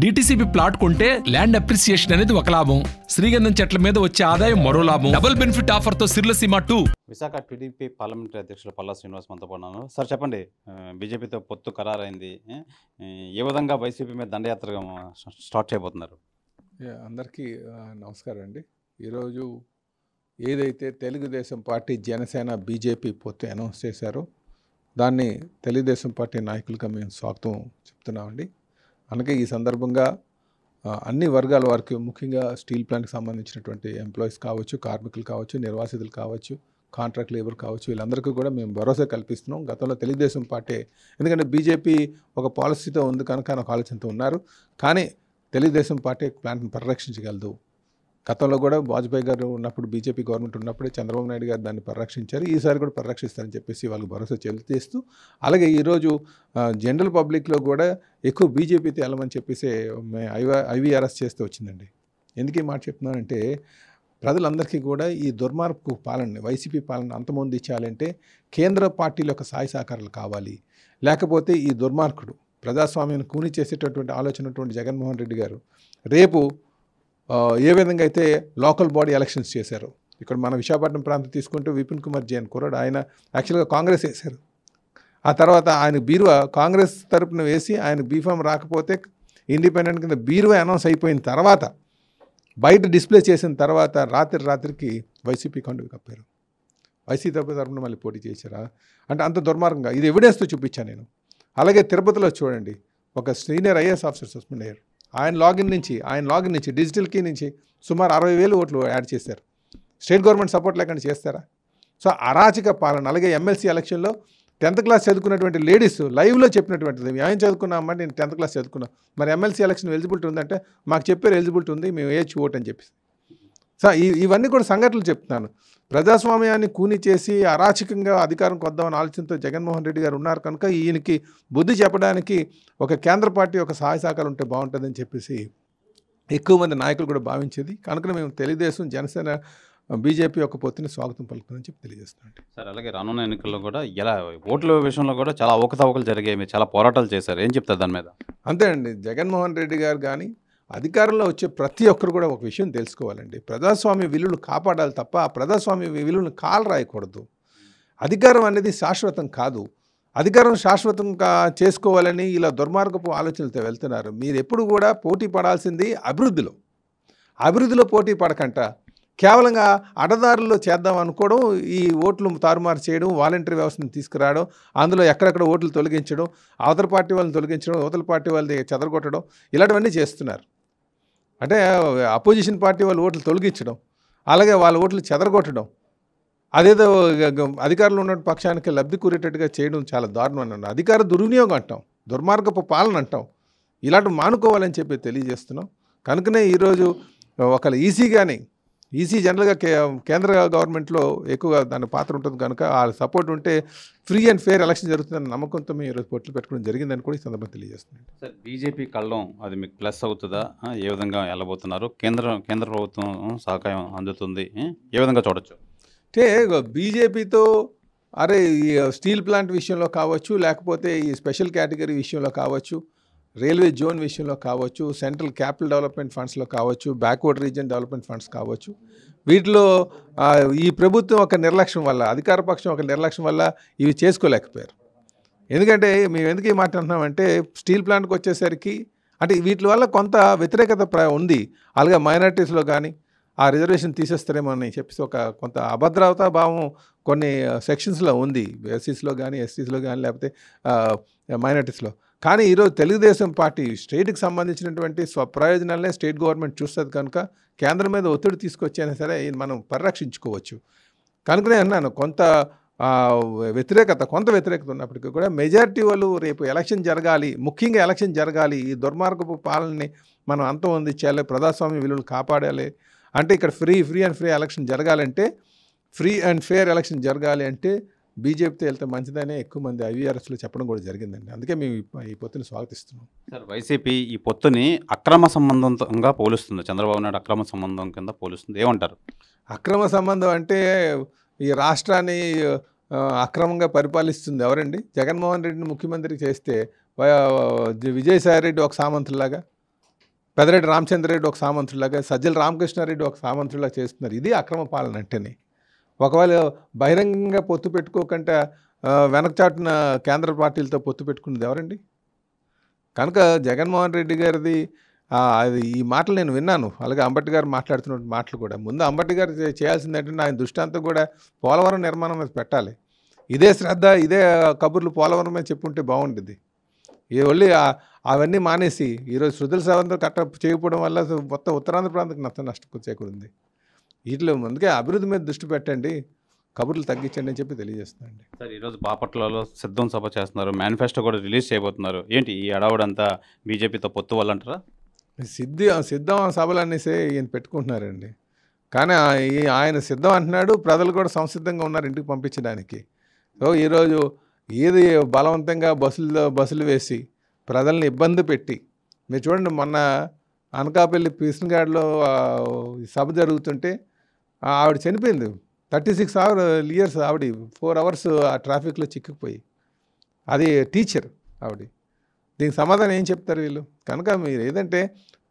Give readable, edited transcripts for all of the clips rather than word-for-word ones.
DTCP plot కొంటే land appreciation అనేది ఒక లాభం, శ్రీగంధం చెట్ల మీద వచ్చే ఆదాయం మరో లాభం. డబుల్ బెనిఫిట్ ఆఫర్ తో సిర్లసీమ 2. విశాఖ టీడీపీ పార్లమెంటరీ అధ్యక్షులు పల్లా శ్రీనివాస్ మనతో పన్నాను. సార్ చెప్పండి, బీజేపీతో పొత్తు ఖరారైంది, ఏ విధంగా వైసీపీ మీద దండయాత్ర స్టార్ట్ చేయబోతున్నారు? అందరికీ నమస్కారం అండి. ఈరోజు ఏదైతే తెలుగుదేశం పార్టీ, జనసేన, బీజేపీ పొత్తు అనౌన్స్ చేశారో దాన్ని తెలుగుదేశం పార్టీ నాయకులుగా మేము స్వాగతం చెప్తున్నామండి. అందుకే ఈ సందర్భంగా అన్ని వర్గాల వారికి, ముఖ్యంగా స్టీల్ ప్లాంట్కి సంబంధించినటువంటి ఎంప్లాయీస్ కావచ్చు, కార్మికులు కావచ్చు, నిర్వాసితులు కావచ్చు, కాంట్రాక్ట్ లేబర్ కావచ్చు, వీళ్ళందరికీ కూడా మేము భరోసా కల్పిస్తున్నాం. గతంలో తెలుగుదేశం పార్టీ, ఎందుకంటే బీజేపీ ఒక పాలసీతో ఉంది కనుక ఒక ఆలోచనతో ఉన్నారు, కానీ తెలుగుదేశం పార్టీ ప్లాంట్ని పరిరక్షించగలదు. గతంలో కూడా వాజ్పేయి గారు ఉన్నప్పుడు, బీజేపీ గవర్నమెంట్ ఉన్నప్పుడే చంద్రబాబు నాయుడు గారు దాన్ని పరిరక్షించారు. ఈసారి కూడా పరిరక్షిస్తారని చెప్పేసి వాళ్ళకి భరోసా చెల్లిస్తూ, అలాగే ఈరోజు జనరల్ పబ్లిక్లో కూడా ఎక్కువ బీజేపీతో వెళ్ళమని చెప్పేసి ఐవీఆర్ఎస్ చేస్తూ వచ్చిందండి. ఎందుకు ఈ మాట చెప్తున్నానంటే, ప్రజలందరికీ కూడా ఈ దుర్మార్గపు పాలన, వైసీపీ పాలన అంతమొందించాలంటే కేంద్ర పార్టీల యొక్క సహాయ సహకారాలు కావాలి. లేకపోతే ఈ దుర్మార్గుడు ప్రజాస్వామ్యాన్ని కూని చేసేటటువంటి ఆలోచనటువంటి జగన్మోహన్ రెడ్డి గారు రేపు ఏ విధంగా అయితే లోకల్ బాడీ ఎలక్షన్స్ చేశారు, ఇక్కడ మన విశాఖపట్నం ప్రాంతం తీసుకుంటే విపిన్ కుమార్ జైన్ కుర్రాడు, ఆయన యాక్చువల్గా కాంగ్రెస్ వేశారు. ఆ తర్వాత ఆయన బీరువా కాంగ్రెస్ తరపున వేసి ఆయన బీఫామ్ రాకపోతే ఇండిపెండెంట్ కింద బీరువా అనౌన్స్ అయిపోయిన తర్వాత, బయట డిస్ప్లే చేసిన తర్వాత రాత్రికి వైసీపీ కండువ కప్పారు. వైసీపీ తరపున మళ్ళీ పోటీ చేశారా అంటే అంత దుర్మార్గంగా, ఇది ఎవిడెన్స్తో చూపించాను నేను. అలాగే తిరుపతిలో చూడండి, ఒక సీనియర్ ఐఏఎస్ ఆఫీసర్ సస్పెండ్ అయ్యారు. ఆయన లాగిన్ నుంచి డిజిటల్ కీ నుంచి సుమారు 60,000 ఓట్లు యాడ్ చేశారు. స్టేట్ గవర్నమెంట్ సపోర్ట్ లేకుండా చేస్తారా? సో అరాచక పాలన. అలాగే ఎమ్మెల్సీ ఎలక్షన్లో 10th క్లాస్ చదువుకున్నటువంటి లేడీస్ లైవ్లో చెప్పినటువంటిది, ఏం చదువుకున్నామంటే నేను 10th క్లాస్ చదువుకున్నాను, మరి ఎమ్మెల్సీ ఎలక్షన్ ఎలిజిబిలిటీ ఉందంటే మాకు చెప్పారు ఎలిజిబిలిటీ ఉంది, మేము వేయచ్చు ఓటు అని చెప్పేసి. సో ఇవన్నీ కూడా సంఘటనలు చెప్తున్నాను. ప్రజాస్వామ్యాన్ని కూని చేసి అరాచకంగా అధికారంకి వద్దామని ఆలోచనతో జగన్మోహన్ రెడ్డి గారు ఉన్నారు కనుక ఈయనకి బుద్ధి చెప్పడానికి ఒక కేంద్ర పార్టీ ఒక సహాయ సహకారం ఉంటే బాగుంటుందని చెప్పేసి ఎక్కువ మంది నాయకులు కూడా భావించేది. కనుక మేము తెలుగుదేశం, జనసేన, బీజేపీ యొక్క పొత్తుని స్వాగతం పలుకుతుందని చెప్పి తెలియజేస్తున్నాం. సార్, అలాగే రానున్న ఎన్నికల్లో కూడా ఎలా ఓట్ల విషయంలో కూడా చాలా అవకతవకలు జరిగాయి, మీరు చాలా పోరాటాలు చేశారు, ఏం చెప్తారు దాని మీద? అంతే అండి. జగన్మోహన్ రెడ్డి గారు కానీ అధికారంలో వచ్చే ప్రతి ఒక్కరు కూడా ఒక విషయం తెలుసుకోవాలండి, ప్రజాస్వామ్య విలువలు కాపాడాలి తప్ప ఆ ప్రజాస్వామ్య విలువలను కాలు రాయకూడదు. అధికారం అనేది శాశ్వతం కాదు. అధికారం శాశ్వతంగా చేసుకోవాలని ఇలా దుర్మార్గపు ఆలోచనలతో వెళ్తున్నారు. మీరు ఎప్పుడు కూడా పోటీ పడాల్సింది అభివృద్ధిలో పోటీ పడకంట కేవలంగా అడదారుల్లో చేద్దాం అనుకోవడం, ఈ ఓట్లు తారుమారు చేయడం, వాలంటరీ వ్యవస్థను తీసుకురావడం, అందులో ఎక్కడెక్కడ ఓట్లు తొలగించడం, అవతల పార్టీ వాళ్ళని తొలగించడం, అవతల పార్టీ వాళ్ళని చెదరగొట్టడం, ఇలాంటివన్నీ చేస్తున్నారు. అంటే అపోజిషన్ పార్టీ వాళ్ళు ఓట్లు తొలగించడం, అలాగే వాళ్ళ ఓట్లు చెదరగొట్టడం, అదేదో అధికారంలో ఉన్న పక్షానికి లబ్ధి కూరేటట్టుగా చేయడం చాలా దారుణం అన్నాను. అధికార దుర్వినియోగం అంటాం, దుర్మార్గపు పాలన అంటాం. ఇలాంటివి మానుకోవాలని చెప్పి తెలియజేస్తున్నాం. కనుకనే ఈరోజు ఒకళ్ళు ఈసీ జనరల్గా కేంద్ర గవర్నమెంట్లో ఎక్కువగా దాని పాత్ర ఉంటుంది కనుక ఆ సపోర్ట్ ఉంటే ఫ్రీ అండ్ ఫెయిర్ ఎలక్షన్ జరుగుతుందన్న నమ్మకంతో మేము ఈరోజు పొట్లు పెట్టుకోవడం జరిగిందని కూడా ఈ సందర్భంగా తెలియజేస్తున్నాం. సార్, బీజేపీ కళ్ళం అది మీకు ప్లస్ అవుతుందా? ఏ విధంగా వెళ్ళబోతున్నారు? కేంద్ర ప్రభుత్వం సహకారం అందుతుంది, ఏ విధంగా చూడొచ్చు? అంటే బీజేపీతో ఈ స్టీల్ ప్లాంట్ విషయంలో కావచ్చు, లేకపోతే ఈ స్పెషల్ కేటగిరీ విషయంలో కావచ్చు, రైల్వే జోన్ విషయంలో కావచ్చు, సెంట్రల్ క్యాపిటల్ డెవలప్మెంట్ ఫండ్స్లో కావచ్చు, బ్యాక్వర్డ్ రీజన్ డెవలప్మెంట్ ఫండ్స్ కావచ్చు, వీటిలో ఈ ప్రభుత్వం ఒక నిర్లక్ష్యం వల్ల, అధికార పక్షం ఒక నిర్లక్ష్యం వల్ల ఇవి చేసుకోలేకపోయారు. ఎందుకంటే మేము ఎందుకు ఈ మాట అంటున్నామంటే, స్టీల్ ప్లాంట్కి వచ్చేసరికి అంటే వీటి వల్ల కొంత వ్యతిరేకత ఉంది. అలాగే మైనారిటీస్లో కానీ ఆ రిజర్వేషన్ తీసేస్తారేమో అని చెప్పేసి కొంత అభద్రతా భావం కొన్ని సెక్షన్స్లో ఉంది, ఎస్సీస్లో కానీ, ఎస్టీస్లో కానీ, లేకపోతే మైనారిటీస్లో. కానీ ఈరోజు తెలుగుదేశం పార్టీ స్టేట్కి సంబంధించినటువంటి స్వప్రయోజనాలనే స్టేట్ గవర్నమెంట్ చూస్తుంది కనుక కేంద్రం మీద ఒత్తిడి తీసుకొచ్చైనా సరే మనం పరిరక్షించుకోవచ్చు. కనుకనే అన్నాను, కొంత వ్యతిరేకత ఉన్నప్పటికీ కూడా మెజారిటీ వాళ్ళు రేపు ఎలక్షన్ జరగాలి, ముఖ్యంగా ఎలక్షన్ జరగాలి, ఈ దుర్మార్గపు పాలనని మనం అంతం అందించాలి, ప్రజాస్వామ్య విలువలు కాపాడాలి అంటే, ఇక్కడ ఫ్రీ అండ్ ఫెయిర్ ఎలక్షన్ జరగాలి అంటే బీజేపీతో వెళ్తే మంచిదనే ఎక్కువ మంది ఐవీఆర్ఎస్లో చెప్పడం కూడా జరిగిందండి. అందుకే మేము ఈ పొత్తుని స్వాగతిస్తున్నాం. సార్, వైసీపీ ఈ పొత్తుని అక్రమ సంబంధంగా పోలుస్తుంది, చంద్రబాబు నాయుడు అక్రమ సంబంధం కింద పోలుస్తుంది, ఏమంటారు? అక్రమ సంబంధం అంటే ఈ రాష్ట్రాన్ని అక్రమంగా పరిపాలిస్తుంది ఎవరండి? జగన్మోహన్ రెడ్డిని ముఖ్యమంత్రి చేస్తే విజయసాయి రెడ్డి ఒక సామంతులాగా, పెద్దిరెడ్డి రామచంద్రరెడ్డి ఒక సామంతుడిలాగా, సజ్జల రామకృష్ణారెడ్డి ఒక సామంతుడిలాగా చేస్తున్నారు. ఇది అక్రమ పాలన అంటేనే. ఒకవేళ బహిరంగంగా పొత్తు పెట్టుకోకుండా వెనకచాటున కేంద్ర పార్టీలతో పొత్తు పెట్టుకున్నది ఎవరండి? కనుక జగన్మోహన్ రెడ్డి గారిది అది ఈ మాటలు నేను విన్నాను. అలాగే అంబటి గారు మాట్లాడుతున్న మాటలు కూడా. ముందు అంబటి గారు చేయాల్సింది ఏంటంటే ఆయన దృష్టి అంతా కూడా పోలవరం నిర్మాణం మీద పెట్టాలి. ఇదే శ్రద్ధ, ఇదే కబుర్లు పోలవరం మీద చెప్పుంటే బాగుండేది. ఈ ఒళ్ళి అవన్నీ మానేసి ఈరోజు శృతుల సవంతో చేయకపోవడం వల్ల మొత్తం ఉత్తరాంధ్ర ప్రాంతానికి నష్టం చేకూరింది. వీటిలో ముందుకే అభివృద్ధి మీద దృష్టి పెట్టండి, కబుర్లు తగ్గించండి అని చెప్పి తెలియజేస్తున్నాండి. సార్ ఈరోజు బాపట్లలో సిద్ధం సభ చేస్తున్నారు, మేనిఫెస్టో కూడా రిలీజ్ చేయబోతున్నారు. ఏంటి ఈ అడావుడంతా బీజేపీతో పొత్తు వల్ల అంటారా? సిద్ధం సభలు అనేసి ఈయన పెట్టుకుంటున్నారండి. కానీ ఆయన సిద్ధం అంటున్నాడు, ప్రజలు కూడా సంసిద్ధంగా ఉన్నారు ఇంటికి పంపించడానికి. సో ఈరోజు ఏది బలవంతంగా బస్సులు వేసి ప్రజల్ని ఇబ్బంది పెట్టి, మీరు చూడండి మొన్న అనకాపల్లి పిసినగాడ్లో సభ జరుగుతుంటే ఆవిడ చనిపోయింది. 36 years ఆవిడ 4 hours ఆ ట్రాఫిక్లో చిక్కుకుపోయి. అది టీచర్ ఆవిడ. దీనికి సమాధానం ఏం చెప్తారు వీళ్ళు? కనుక మీరు ఏదంటే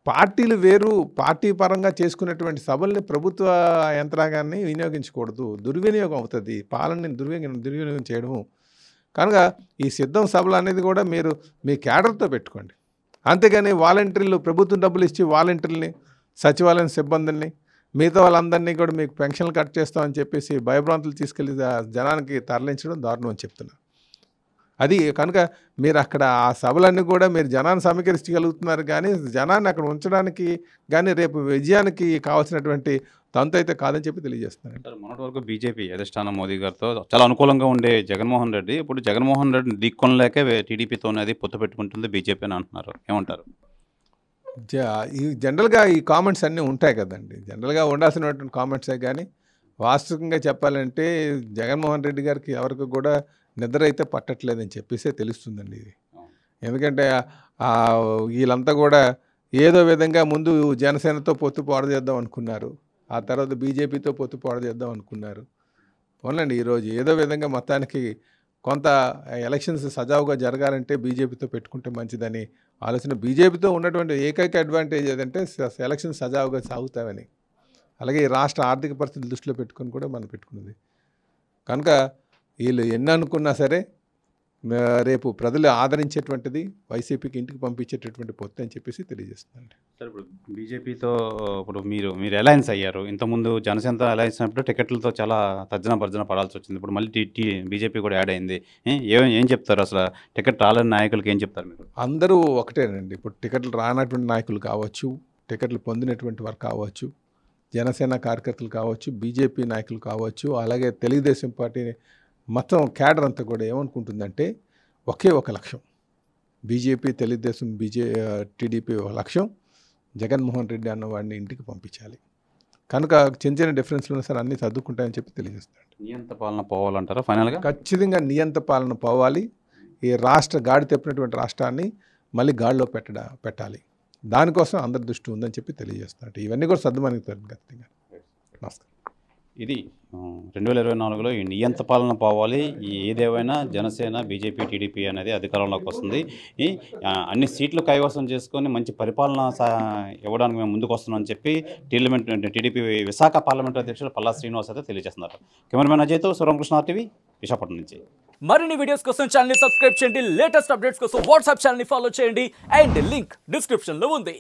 పార్టీలు వేరు, పార్టీ పరంగా చేసుకునేటువంటి సభల్ని ప్రభుత్వ యంత్రాంగాన్ని వినియోగించకూడదు, దుర్వినియోగం అవుతుంది, పాలనని దుర్వినియోగం చేయడము. కనుక ఈ సిద్ధం సభలు అనేది కూడా మీరు మీ క్యాడర్తో పెట్టుకోండి. అంతేగాని వాలంటీర్లు, ప్రభుత్వం డబ్బులు ఇచ్చి వాలంటీర్లని, సచివాలయం సిబ్బందుల్ని, మిగతా వాళ్ళందరినీ కూడా మీకు పెన్షన్లు కట్ చేస్తామని చెప్పేసి భయభ్రాంతులు తీసుకెళ్ళి జనానికి తరలించడం దారుణం అని చెప్తున్నారు. అది కనుక మీరు అక్కడ ఆ సభలన్నీ కూడా మీరు జనాన్ని సమీకరించగలుగుతున్నారు, కానీ జనాన్ని అక్కడ ఉంచడానికి కానీ రేపు విజయానికి కావాల్సినటువంటి తంతు అయితే కాదని చెప్పి తెలియజేస్తున్నాను. సార్ మొన్నటి వరకు బీజేపీ అధిష్టానం మోదీ గారితో చాలా అనుకూలంగా ఉండే జగన్మోహన్ రెడ్డి ఇప్పుడు జగన్మోహన్ రెడ్డిని ఢీక్కొనలేక టీడీపీతోనే అది పొత్తు పెట్టుకుంటుంది బీజేపీ అని అంటున్నారు. ఏమంటారు? ఈ జనరల్గా ఈ కామెంట్స్ అన్నీ ఉంటాయి కదండి, జనరల్గా ఉండాల్సినటువంటి కామెంట్సే. కానీ వాస్తవికంగా చెప్పాలంటే జగన్మోహన్ రెడ్డి గారికి ఎవరికి కూడా నిద్ర అయితే పట్టట్లేదని చెప్పేసే తెలుస్తుందండి ఇది. ఎందుకంటే వీళ్ళంతా కూడా ఏదో విధంగా ముందు జనసేనతో పొత్తు పాడు చేద్దాం అనుకున్నారు, ఆ తర్వాత బీజేపీతో పొత్తు పాడు చేద్దాం అనుకున్నారు. పోన్లండి, ఈరోజు ఏదో విధంగా మొత్తానికి కొంత ఎలక్షన్స్ సజావుగా జరగాలంటే బీజేపీతో పెట్టుకుంటే మంచిదని ఆలోచన. బీజేపీతో ఉన్నటువంటి ఏకైక అడ్వాంటేజ్ ఏదంటే ఎలక్షన్స్ సజావుగా సాగుతామని, అలాగే ఈ రాష్ట్ర ఆర్థిక పరిస్థితులు దృష్టిలో పెట్టుకొని కూడా మనం పెట్టుకున్నది. కనుక వీళ్ళు ఎన్ని అనుకున్నా సరే రేపు ప్రజలు ఆదరించేటువంటిది వైసీపీకి ఇంటికి పంపించేటటువంటి పొత్తు అని చెప్పేసి తెలియజేస్తుందండి. సార్ ఇప్పుడు బీజేపీతో ఇప్పుడు మీరు అలయన్స్ అయ్యారు, ఇంతకుముందు జనసేనతో అలయన్స్ అయినప్పుడు టికెట్లతో చాలా తర్జన పడాల్సి వచ్చింది. ఇప్పుడు మళ్ళీ బీజేపీ కూడా యాడ్ అయింది. ఏం చెప్తారు అసలు? టికెట్ రాలేని నాయకులకి ఏం చెప్తారు మీరు? అందరూ ఒకటేనండి. ఇప్పుడు టికెట్లు రానటువంటి నాయకులు కావచ్చు, టికెట్లు పొందినటువంటి వారు కావచ్చు, జనసేన కార్యకర్తలు కావచ్చు, బీజేపీ నాయకులు కావచ్చు, అలాగే తెలుగుదేశం పార్టీ మొత్తం క్యాడర్ అంతా కూడా ఏమనుకుంటుందంటే ఒకే ఒక లక్ష్యం, బీజేపీ, తెలుగుదేశం, టీడీపీ ఒక లక్ష్యం, జగన్మోహన్ రెడ్డి అన్నవాడిని ఇంటికి పంపించాలి. కనుక చిన్న డిఫరెన్స్లు ఉన్నా సరే అన్నీ సర్దుకుంటాయని చెప్పి తెలియజేస్తాడు. నియంత పాలన పోవాలంటారా ఫైనల్గా? ఖచ్చితంగా నియంత పాలన పోవాలి. ఈ గాడి తెప్పినటువంటి రాష్ట్రాన్ని మళ్ళీ గాడిలో పెట్టాలి. దానికోసం అందరి దృష్టి ఉందని చెప్పి తెలియజేస్తాడు. ఇవన్నీ కూడా సర్దుమణిగుతారు ఖచ్చితంగా. నమస్కారం. ఇది 2024లో ఈ నియంత పాలన పోవాలి. ఏదేమైనా జనసేన, బీజేపీ, టీడీపీ అనేది అధికారంలోకి వస్తుంది. అన్ని సీట్లు కైవసం చేసుకొని మంచి పరిపాలన ఇవ్వడానికి మేము ముందుకు వస్తున్నామని చెప్పి టీడీపీ విశాఖ పార్లమెంటరీ అధ్యక్షులు పల్లా శ్రీనివాస్ అయితే తెలియజేస్తున్నారు. కెమెరామెన్ అజయ్తో సూర్యకృష్ణ టీవీ విశాఖపట్నం నుంచి. మరిన్ని వీడియోస్ కోసం ఛానల్ ని సబ్స్క్రైబ్ చేయండి, లేటెస్ట్ అప్డేట్స్ కోసం వాట్సాప్ ఛానల్ ని ఫాలో చేయండి అండ్ లింక్ డిస్క్రిప్షన్ లో ఉంది.